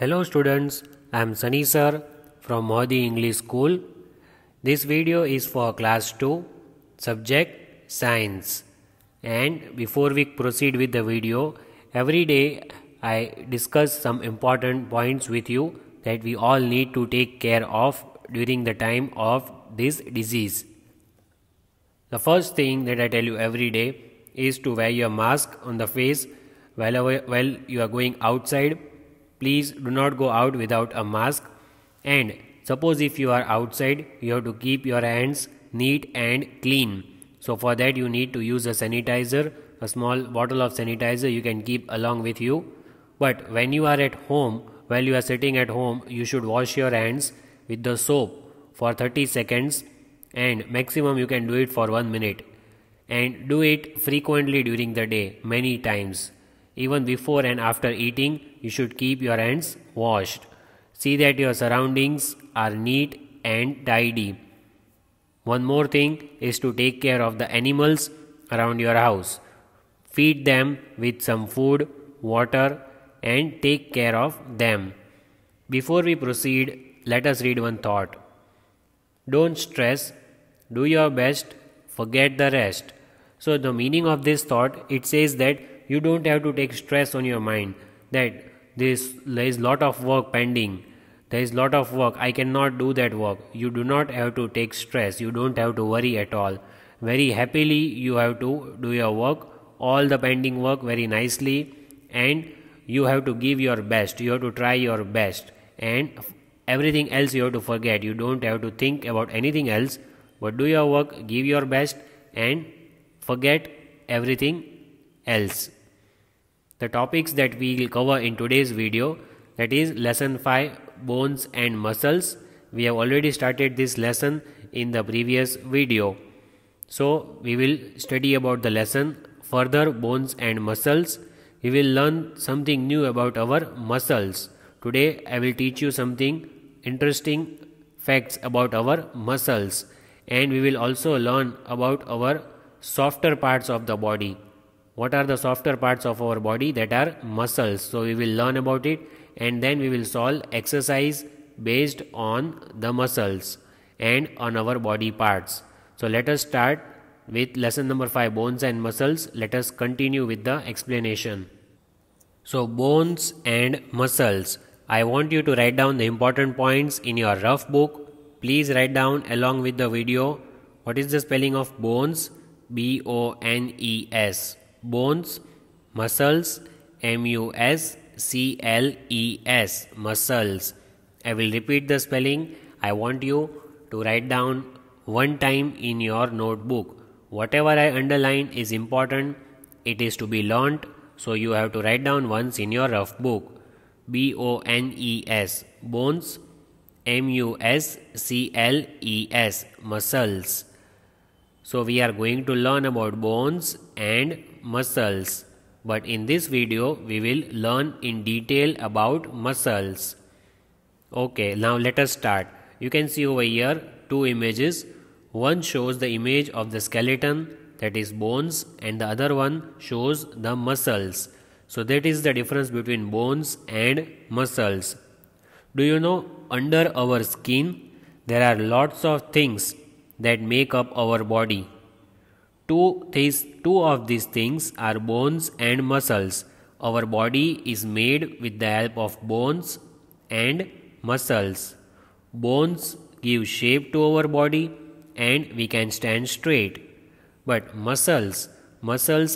Hello students, I am Sunny sir from Modi English School. This video is for class 2, subject science. And before we proceed with the video, every day I discuss some important points with you that we all need to take care of during the time of this disease. The first thing that I tell you every day is to wear your mask on the face while you are going outside. Please do not go out without a mask, and suppose if you are outside, you have to keep your hands neat and clean. So for that you need to use a sanitizer, a small bottle of sanitizer you can keep along with you. But when you are at home, while you are sitting at home, you should wash your hands with the soap for 30 seconds and maximum you can do it for 1 minute. And do it frequently during the day, many times. Even before and after eating, you should keep your hands washed. See that your surroundings are neat and tidy. One more thing is to take care of the animals around your house. Feed them with some food, water, and take care of them. Before we proceed, let us read one thought. Don't stress, do your best, forget the rest. So the meaning of this thought, it says that you don't have to take stress on your mind that there is lot of work pending, there is lot of work, I cannot do that work. You do not have to take stress, you don't have to worry at all. Very happily you have to do your work, all the pending work very nicely, and you have to give your best, you have to try your best, and everything else you have to forget. You don't have to think about anything else, but do your work, give your best, and forget everything else. The topics that we will cover in today's video, that is lesson 5, bones and muscles. We have already started this lesson in the previous video. So we will study about the lesson further, bones and muscles. We will learn something new about our muscles. Today I will teach you something interesting facts about our muscles, and we will also learn about our softer parts of the body. What are the softer parts of our body? That are muscles. So we will learn about it, and then we will solve exercise based on the muscles and on our body parts. So let us start with lesson number 5, bones and muscles. Let us continue with the explanation. So bones and muscles. I want you to write down the important points in your rough book. Please write down along with the video. What is the spelling of bones? B-O-N-E-S. Bones. Muscles. M-U-S-C-L-E-S. Muscles. I will repeat the spelling. I want you to write down one time in your notebook. Whatever I underline is important. It is to be learnt. So you have to write down once in your rough book. B-O-N-E-S. Bones. M-U-S-C-L-E-S. Muscles. So we are going to learn about bones and muscles. But in this video, we will learn in detail about muscles. Okay, now let us start. You can see over here 2 images. One shows the image of the skeleton, that is bones, and the other one shows the muscles. So that is the difference between bones and muscles. Do you know, under our skin, there are lots of things that make up our body. Two of these things are bones and muscles. Our body is made with the help of bones and muscles. Bones give shape to our body and we can stand straight. But muscles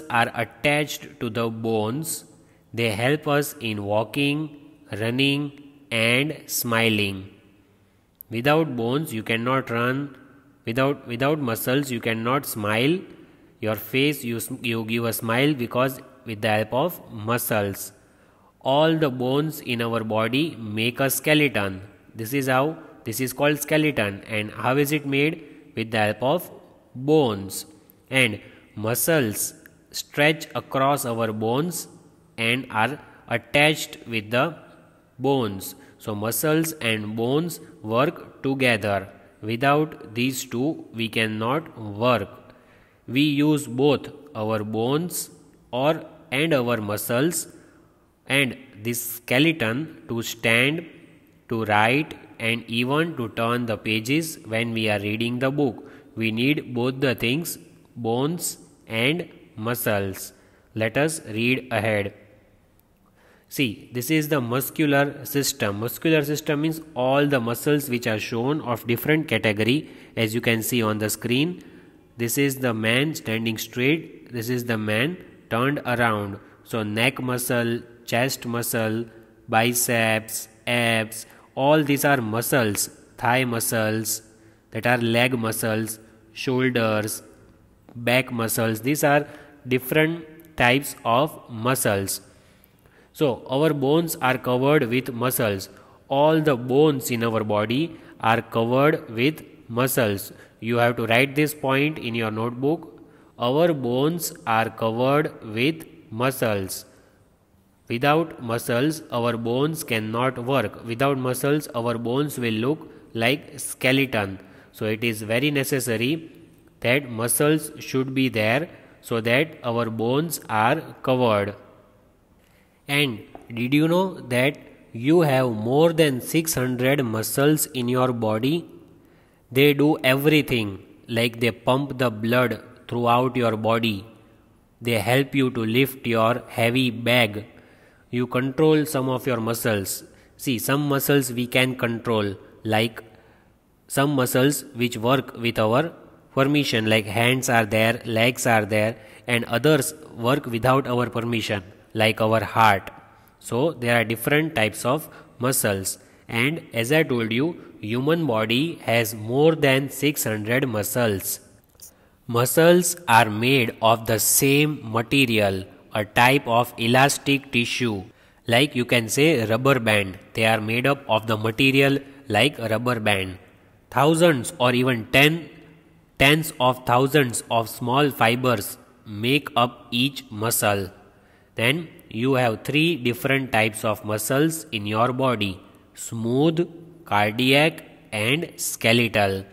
are attached to the bones. They help us in walking, running, and smiling. Without bones you cannot run. Without muscles you cannot smile. Your face, you give a smile because with the help of muscles. All the bones in our body make a skeleton. This is called skeleton. And how is it made? With the help of bones. And muscles stretch across our bones and are attached with the bones. So muscles and bones work together. Without these two, we cannot work. We use both our bones and our muscles and this skeleton to stand, to write, and even to turn the pages when we are reading the book. We need both the things, bones and muscles. Let us read ahead. See, this is the muscular system. Muscular system means all the muscles which are shown of different category, as you can see on the screen. This is the man standing straight. This is the man turned around. So neck muscle, chest muscle, biceps, abs, all these are muscles. Thigh muscles, that are leg muscles, shoulders, back muscles. These are different types of muscles. So our bones are covered with muscles. All the bones in our body are covered with muscles. You have to write this point in your notebook. Our bones are covered with muscles. Without muscles, our bones cannot work. Without muscles, our bones will look like skeleton. So it is very necessary that muscles should be there so that our bones are covered. And did you know that you have more than 600 muscles in your body? They do everything, like they pump the blood throughout your body. They help you to lift your heavy bag. You control some of your muscles. See, some muscles we can control, like some muscles which work with our permission, like hands are there, legs are there, and others work without our permission, like our heart. So there are different types of muscles, and as I told you, human body has more than 600 muscles. Muscles are made of the same material, a type of elastic tissue, like you can say rubber band. They are made up of the material like rubber band. Thousands or even tens of thousands of small fibers make up each muscle. Then you have 3 different types of muscles in your body: smooth, cardiac and skeletal.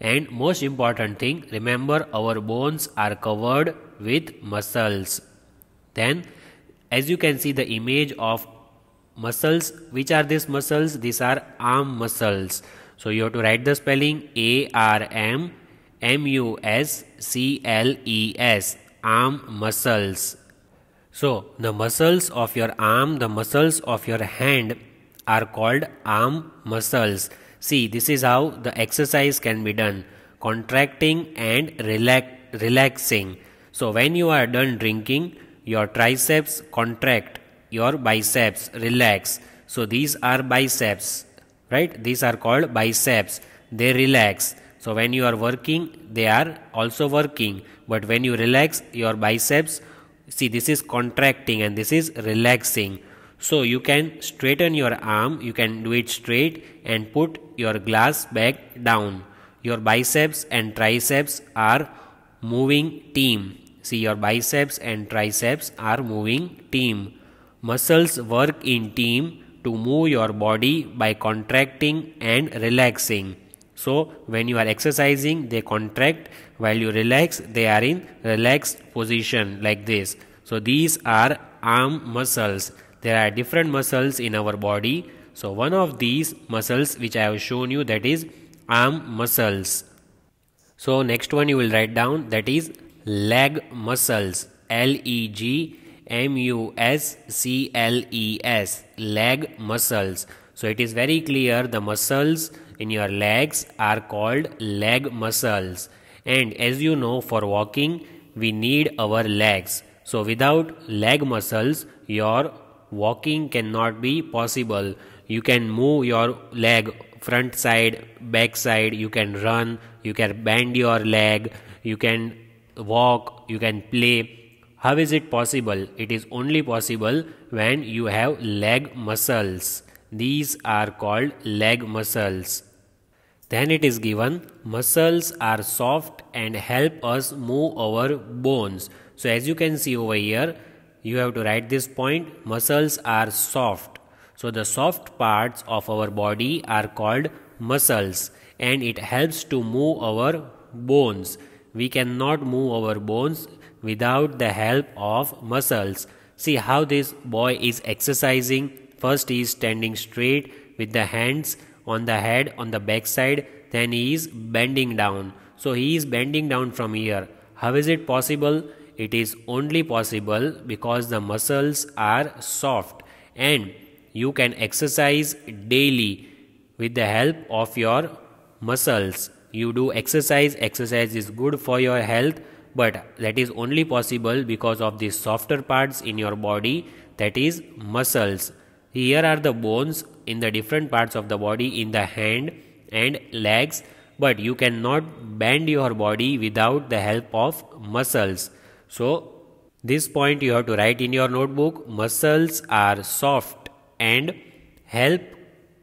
And most important thing, remember our bones are covered with muscles. Then as you can see the image of muscles, which are these muscles? These are arm muscles. So you have to write the spelling ARM MUSCLES, arm muscles. So the muscles of your arm, the muscles of your hand are called arm muscles. See, this is how the exercise can be done: contracting and relaxing. So when you are done drinking, your triceps contract, your biceps relax. So these are biceps, right? These are called biceps. They relax. So when you are working, they are also working. But when you relax your biceps, see, this is contracting and this is relaxing. So you can straighten your arm, you can do it straight and put your glass back down. Your biceps and triceps are moving team. See, your biceps and triceps are moving team. Muscles work in team to move your body by contracting and relaxing. So when you are exercising, they contract. While you relax, they are in relaxed position like this. So these are arm muscles. There are different muscles in our body. So one of these muscles which I have shown you, that is arm muscles. So next one you will write down, that is leg muscles. LEGMUSCLES, leg muscles. So it is very clear the muscles in your legs are called leg muscles. And as you know, for walking we need our legs. So without leg muscles, your walking cannot be possible. You can move your leg front side, back side, you can run, you can bend your leg, you can walk, you can play. How is it possible? It is only possible when you have leg muscles. These are called leg muscles. Then it is given, muscles are soft and help us move our bones. So as you can see over here, you have to write this point, muscles are soft. So the soft parts of our body are called muscles and it helps to move our bones. We cannot move our bones without the help of muscles. See how this boy is exercising. First he is standing straight with the hands on the head on the back side, then he is bending down. So he is bending down from here. How is it possible? It is only possible because the muscles are soft and you can exercise daily with the help of your muscles. You do exercise is good for your health, but that is only possible because of the softer parts in your body, that is muscles. Here are the bones in the different parts of the body in the hand and legs, but you cannot bend your body without the help of muscles. So this point you have to write in your notebook. Muscles are soft and help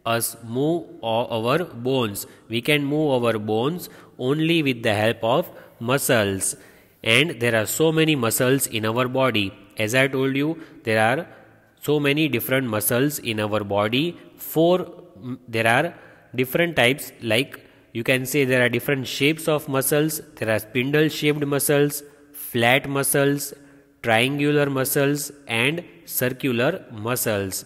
us move our bones. We can move our bones only with the help of muscles. And there are so many muscles in our body. As I told you, there are so many different muscles in our body. There are different types, like you can say there are different shapes of muscles. There are spindle shaped muscles, flat muscles, triangular muscles and circular muscles.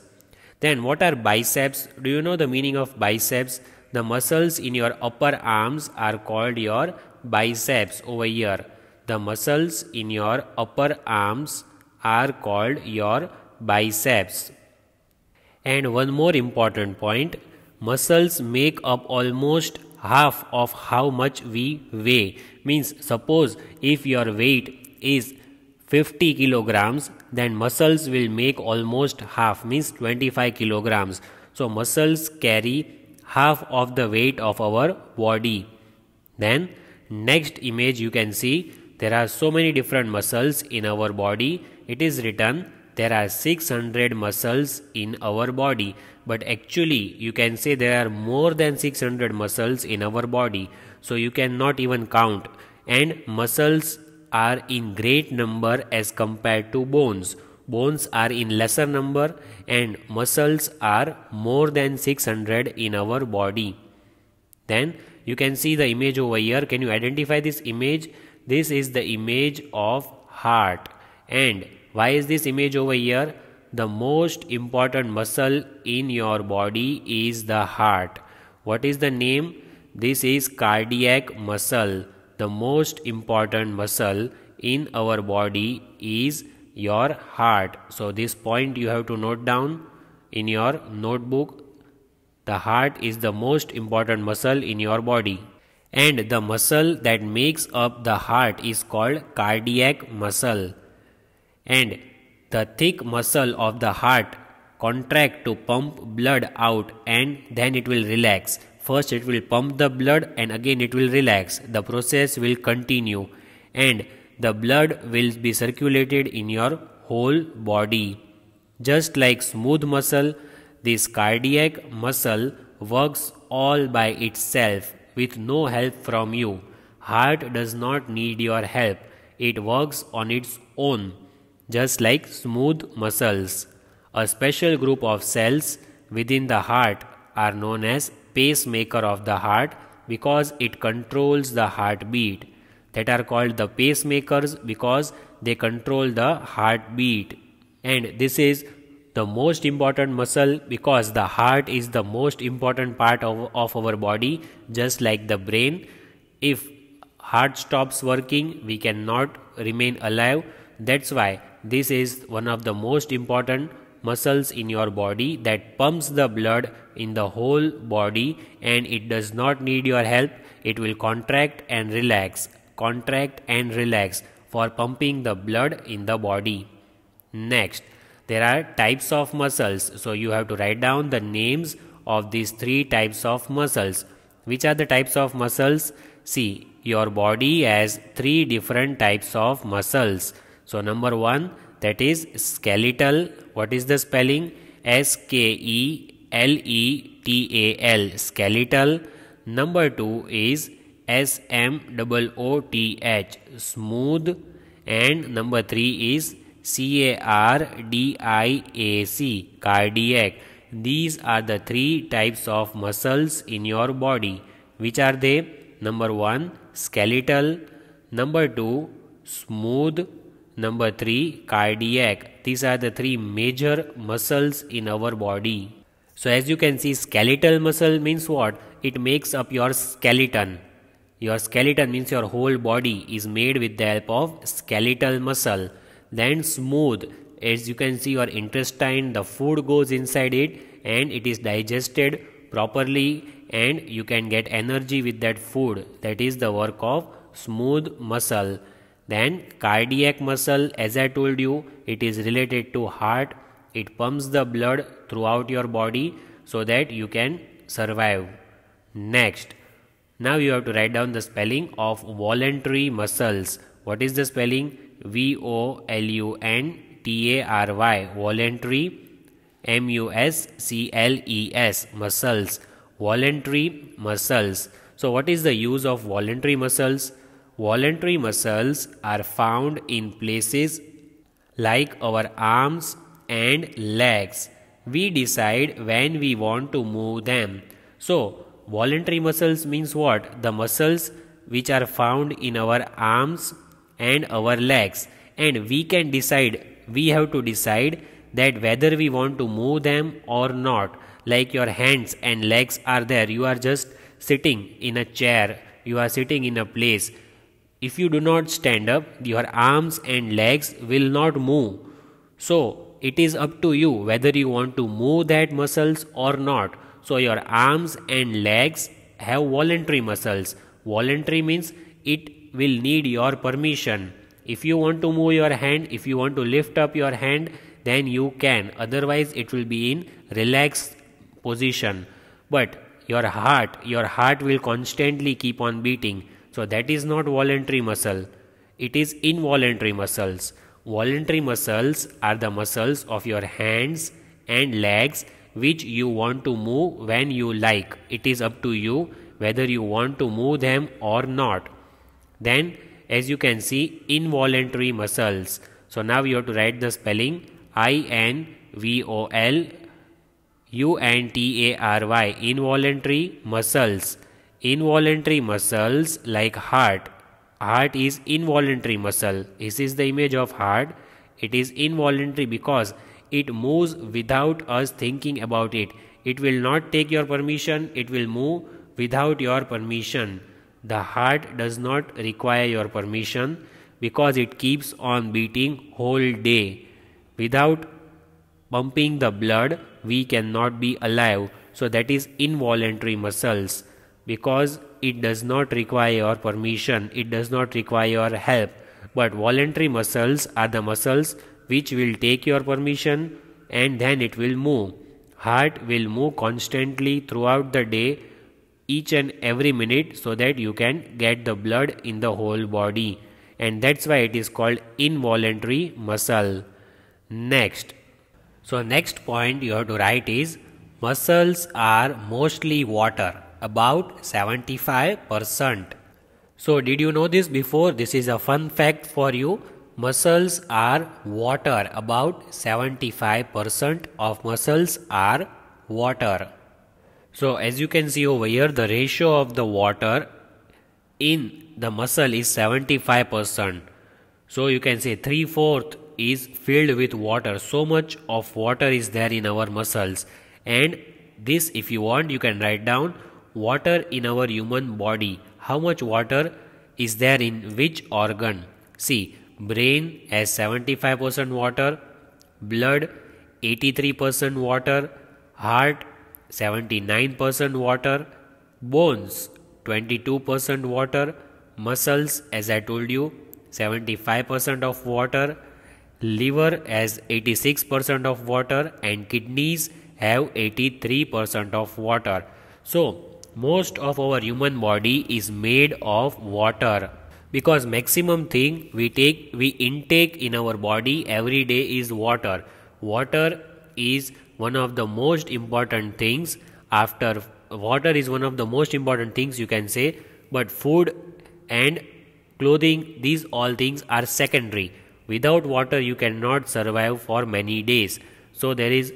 Then what are biceps? Do you know the meaning of biceps? The muscles in your upper arms are called your biceps over here. The muscles in your upper arms are called your biceps. And one more important point, muscles make up almost half of how much we weigh. Means suppose if your weight is 50 kilograms, then muscles will make almost half, means 25 kilograms. So muscles carry half of the weight of our body. Then next image you can see there are so many different muscles in our body. It is written there are 600 muscles in our body, but actually you can say there are more than 600 muscles in our body. So you cannot even count, and muscles are in great number as compared to bones. Bones are in lesser number and muscles are more than 600 in our body. Then you can see the image over here. Can you identify this image? This is the image of heart. And why is this image over here? The most important muscle in your body is the heart. What is the name? This is cardiac muscle. The most important muscle in our body is your heart. So this point you have to note down in your notebook. The heart is the most important muscle in your body. And the muscle that makes up the heart is called cardiac muscle. And the thick muscle of the heart contract to pump blood out, and then it will relax. First it will pump the blood and again it will relax. The process will continue and the blood will be circulated in your whole body. Just like smooth muscle, this cardiac muscle works all by itself with no help from you. Heart does not need your help. It works on its own, just like smooth muscles. A special group of cells within the heart are known as pacemaker of the heart because it controls the heartbeat. That are called the pacemakers because they control the heartbeat. And this is the most important muscle because the heart is the most important part of our body, just like the brain. If heart stops working, we cannot remain alive. That's why this is one of the most important muscles in your body that pumps the blood in the whole body, and it does not need your help. It will contract and relax for pumping the blood in the body. Next, there are types of muscles. So you have to write down the names of these three types of muscles. Which are the types of muscles? See, your body has three different types of muscles. So number one, that is skeletal. What is the spelling? S-K-E-L-E-T-A-L, skeletal. Number two is S-M-O-O-T-H, smooth. And number three is C-A-R-D-I-A-C, cardiac. These are the three types of muscles in your body. Which are they? Number one, skeletal. Number two, smooth. Number 3, cardiac. These are the three major muscles in our body. So as you can see, skeletal muscle means what? It makes up your skeleton. Your skeleton means your whole body is made with the help of skeletal muscle. Then smooth. As you can see, your intestine, the food goes inside it and it is digested properly and you can get energy with that food. That is the work of smooth muscle. Then cardiac muscle, as I told you, it is related to heart. It pumps the blood throughout your body so that you can survive. Next, now you have to write down the spelling of voluntary muscles. What is the spelling? VOLUNTARY, voluntary, MUSCLES, muscles, voluntary muscles. So what is the use of voluntary muscles? Voluntary muscles are found in places like our arms and legs. We decide when we want to move them. So voluntary muscles means what? The muscles which are found in our arms and our legs, and we can decide, we have to decide that whether we want to move them or not. Like your hands and legs are there, you are just sitting in a chair, you are sitting in a place. If you do not stand up, your arms and legs will not move. So it is up to you whether you want to move that muscles or not. So your arms and legs have voluntary muscles. Voluntary means it will need your permission. If you want to move your hand, if you want to lift up your hand, then you can. Otherwise it will be in relaxed position. But your heart will constantly keep on beating. So that is not voluntary muscle. It is involuntary muscles. Voluntary muscles are the muscles of your hands and legs which you want to move when you like. It is up to you whether you want to move them or not. Then as you can see, involuntary muscles. So now you have to write the spelling INVOLUNTARY, involuntary muscles. Involuntary muscles like heart. Heart is involuntary muscle. This is the image of heart. It is involuntary because it moves without us thinking about it. It will not take your permission. It will move without your permission. The heart does not require your permission because it keeps on beating whole day. Without pumping the blood, we cannot be alive. So that is involuntary muscles, because it does not require your permission, it does not require your help. But voluntary muscles are the muscles which will take your permission and then it will move. Heart will move constantly throughout the day, each and every minute, so that you can get the blood in the whole body, and that's why it is called involuntary muscle. Next point you have to write is muscles are mostly water, about 75%. So did you know this before? This is a fun fact for you. Muscles are water. About 75% of muscles are water. So as you can see over here, the ratio of the water in the muscle is 75%. So you can say 3/4 is filled with water. So much of water is there in our muscles. And this, if you want, you can write down water in our human body. How much water is there in which organ? See, brain has 75% water, blood 83% water, heart 79% water, bones 22% water, muscles, as I told you, 75% of water, liver has 86% of water, and kidneys have 83% of water. So most of our human body is made of water, because maximum thing we intake in our body every day is water. Water is one of the most important things. After water is one of the most important things, you can say, but food and clothing, these all things are secondary. Without water you cannot survive for many days. So there is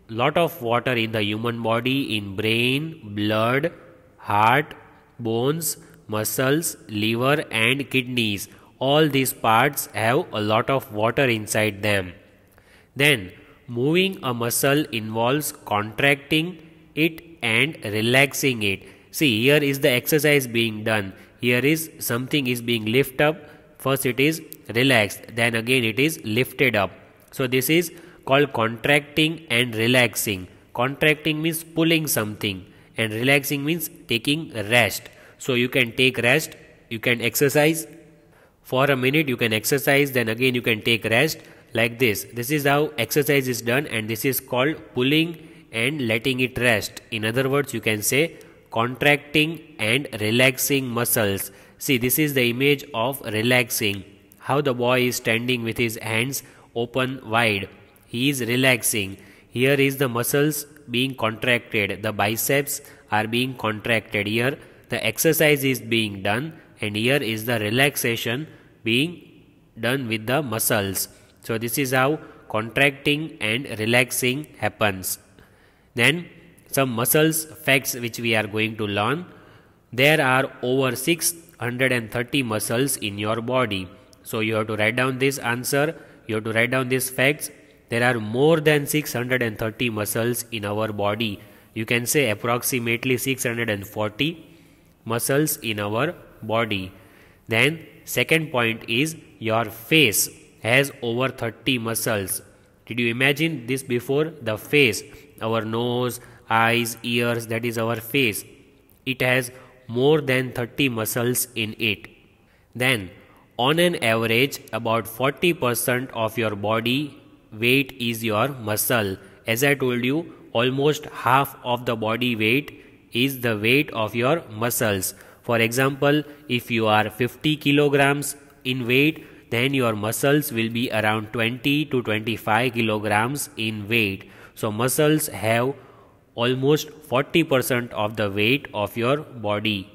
lot of water in the human body, in brain, blood, heart, bones, muscles, liver and kidneys. all these parts have a lot of water inside them. Then moving a muscle involves contracting it and relaxing it. See, here is the exercise being done. Here is something is being lifted up. First it is relaxed, then again it is lifted up. So this is called contracting and relaxing. Contracting means pulling something and relaxing means taking rest. So you can take rest, you can exercise for a minute, you can exercise, then again you can take rest like this. This is how exercise is done, and this is called pulling and letting it rest. In other words, you can say contracting and relaxing muscles. See, this is the image of relaxing. How the boy is standing with his hands open wide. He is relaxing. Here is the muscles being contracted. The biceps are being contracted. Here the exercise is being done, and here is the relaxation being done with the muscles. So this is how contracting and relaxing happens. Then some muscles facts which we are going to learn. There are over 630 muscles in your body. So you have to write down this answer. You have to write down these facts. There are more than 630 muscles in our body. You can say approximately 640 muscles in our body. Then second point is your face has over 30 muscles. Did you imagine this before? The face, our nose, eyes, ears, that is our face. It has more than 30 muscles in it. Then on an average, about 40% of your body weight is your muscle. As I told you, almost half of the body weight is the weight of your muscles. For example, if you are 50 kilograms in weight, then your muscles will be around 20 to 25 kilograms in weight. So muscles have almost 40% of the weight of your body.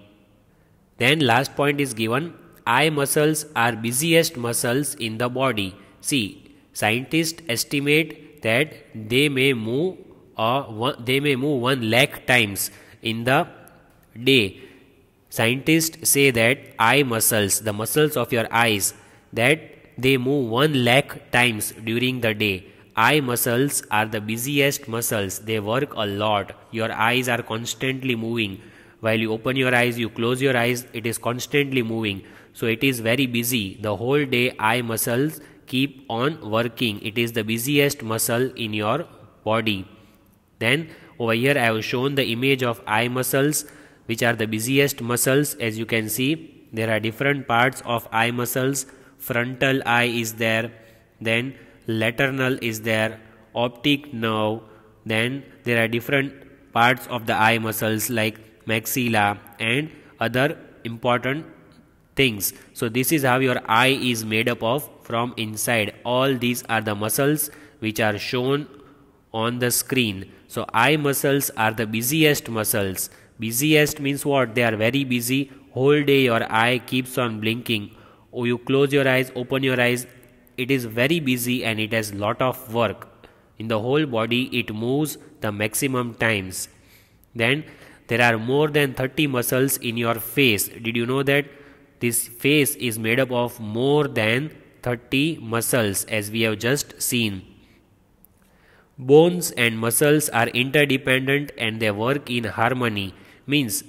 Then last point is given, eye muscles are busiest muscles in the body. See, scientists estimate that they may move 1 lakh times in the day. Scientists say that eye muscles, the muscles of your eyes, that they move 1 lakh times during the day. Eye muscles are the busiest muscles. They work a lot. Your eyes are constantly moving. While you open your eyes, you close your eyes, it is constantly moving. So it is very busy. The whole day eye muscles keep on working. It is the busiest muscle in your body. Then over here I have shown the image of eye muscles, which are the busiest muscles. As you can see, there are different parts of eye muscles. Frontal eye is there, then lateral is there, optic nerve, then there are different parts of the eye muscles like maxilla and other important things. So this is how your eye is made up of from inside. All these are the muscles which are shown on the screen. So eye muscles are the busiest muscles. Busiest means what? They are very busy. Whole day your eye keeps on blinking. Or you close your eyes, open your eyes. It is very busy and it has lot of work. In the whole body it moves the maximum times. Then there are more than 30 muscles in your face. Did you know that this face is made up of more than 30 muscles, as we have just seen? Bones and muscles are interdependent and they work in harmony. Means,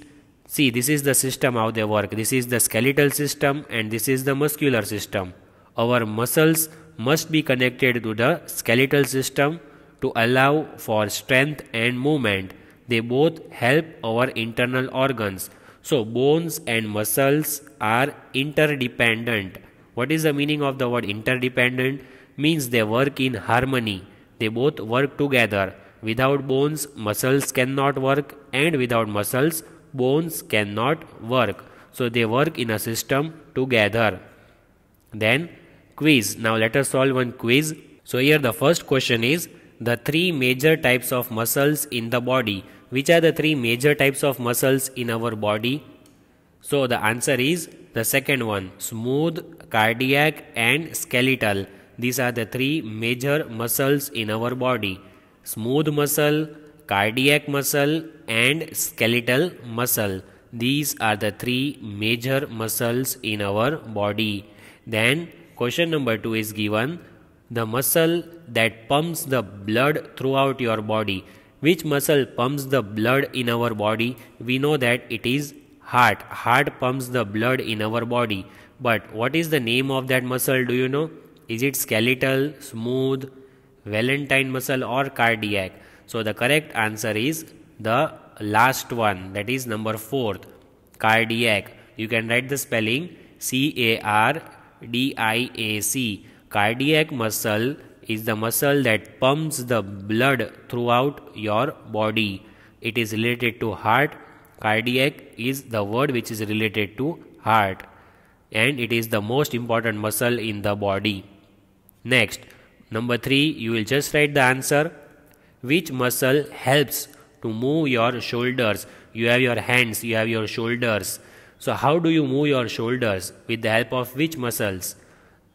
see, this is the system how they work. This is the skeletal system and this is the muscular system. Our muscles must be connected to the skeletal system to allow for strength and movement. They both help our internal organs. So bones and muscles are interdependent. What is the meaning of the word interdependent? Means they work in harmony. They both work together. Without bones, muscles cannot work, and without muscles, bones cannot work. So they work in a system together. Then quiz. Now let us solve one quiz. So here the first question is the 3 major types of muscles in the body. Which are the 3 major types of muscles in our body? So the answer is the second one, smooth, cardiac and skeletal. These are the 3 major muscles in our body. Smooth muscle, cardiac muscle and skeletal muscle. These are the 3 major muscles in our body. Then question number 2 is given, the muscle that pumps the blood throughout your body. Which muscle pumps the blood in our body? We know that it is heart. Heart pumps the blood in our body. But what is the name of that muscle? Do you know? Is it skeletal, smooth, Valentine muscle, or cardiac? So the correct answer is the last one, that is number 4th, cardiac. You can write the spelling CARDIAC. Cardiac muscle is the muscle that pumps the blood throughout your body. It is related to heart. Cardiac is the word which is related to heart, and it is the most important muscle in the body. Next, number 3, you will just write the answer. Which muscle helps to move your shoulders? You have your hands, you have your shoulders. So how do you move your shoulders? With the help of which muscles?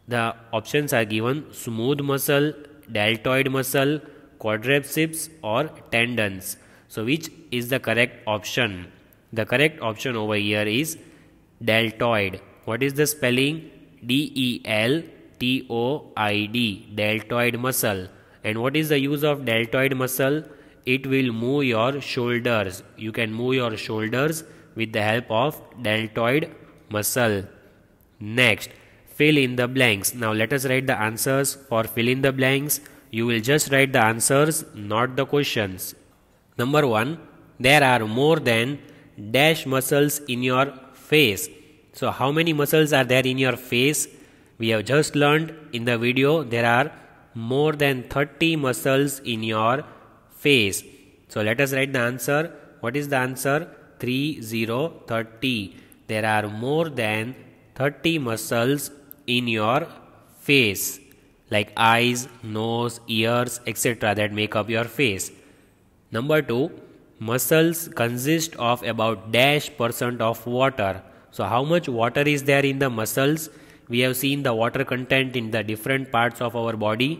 The options are given: smooth muscle, deltoid muscle, quadriceps, or tendons. So which is the correct option? The correct option over here is deltoid. What is the spelling? DELTOID, deltoid muscle. And what is the use of deltoid muscle? It will move your shoulders. You can move your shoulders with the help of deltoid muscle. Next, fill in the blanks. Now let us write the answers. For fill in the blanks, you will just write the answers, not the questions. Number 1, there are more than dash muscles in your face. So how many muscles are there in your face? We have just learned in the video there are more than 30 muscles in your face. So let us write the answer. What is the answer? 30. There are more than 30 muscles in your face, like eyes, nose, ears, etc. that make up your face. Number 2, muscles consist of about -% of water. So how much water is there in the muscles? We have seen the water content in the different parts of our body.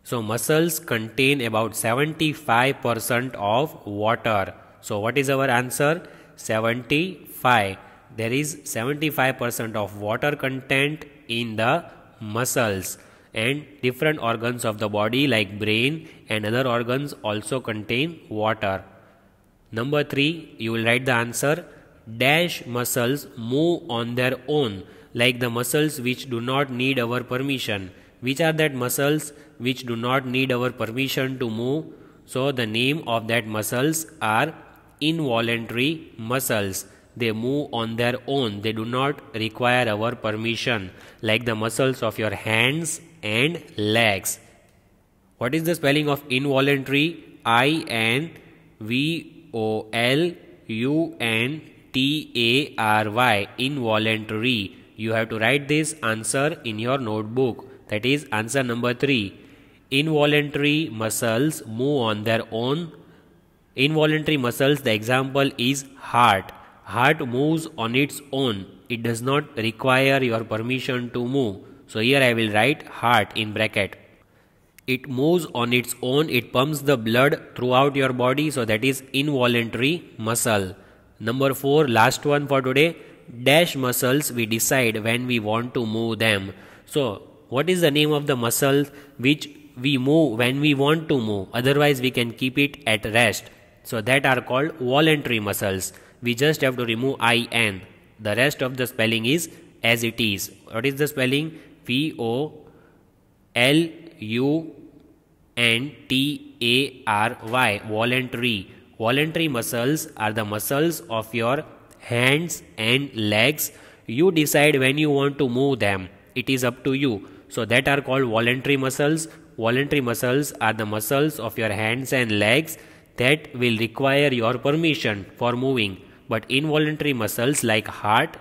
So muscles contain about 75% of water. So what is our answer? 75. There is 75% of water content in the muscles, and different organs of the body like brain and other organs also contain water. Number 3, you will write the answer. Dash muscles move on their own, like the muscles which do not need our permission. Which are that muscles which do not need our permission to move? So the name of that muscles are involuntary muscles. They move on their own. They do not require our permission, like the muscles of your hands and legs. What is the spelling of involuntary? INVOLUNTARY, involuntary. You have to write this answer in your notebook. That is answer number 3. Involuntary muscles move on their own. Involuntary muscles, the example is heart. Heart moves on its own. It does not require your permission to move. So here I will write heart in bracket. It moves on its own. It pumps the blood throughout your body. So that is involuntary muscle. Number 4, last one for today. Dash muscles we decide when we want to move them. So what is the name of the muscle which we move when we want to move? Otherwise we can keep it at rest. So that are called voluntary muscles. We just have to remove IN. The rest of the spelling is as it is. What is the spelling? VOLUNTARY, voluntary. Voluntary muscles are the muscles of your hands and legs. You decide when you want to move them. It is up to you. So that are called voluntary muscles. Voluntary muscles are the muscles of your hands and legs that will require your permission for moving. But involuntary muscles like heart,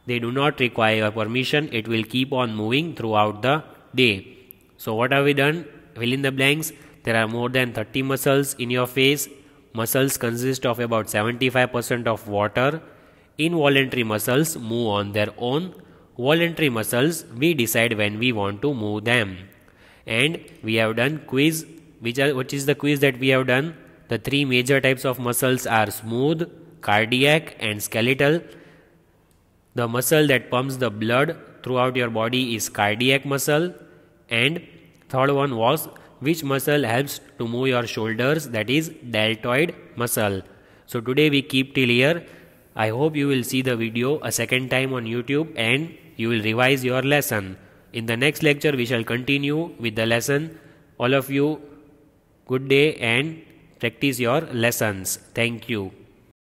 they do not require your permission. It will keep on moving throughout the day. So what have we done? Fill in the blanks. There are more than 30 muscles in your face. Muscles consist of about 75% of water. Involuntary muscles move on their own. Voluntary muscles, we decide when we want to move them. And we have done quiz. Which is the quiz that we have done? The 3 major types of muscles are smooth, cardiac and skeletal. The muscle that pumps the blood throughout your body is cardiac muscle, and third one was which muscle helps to move your shoulders, that is deltoid muscle. So today we keep till here. I hope you will see the video a second time on YouTube and you will revise your lesson. In the next lecture we shall continue with the lesson. All of you, good day and practice your lessons. Thank you.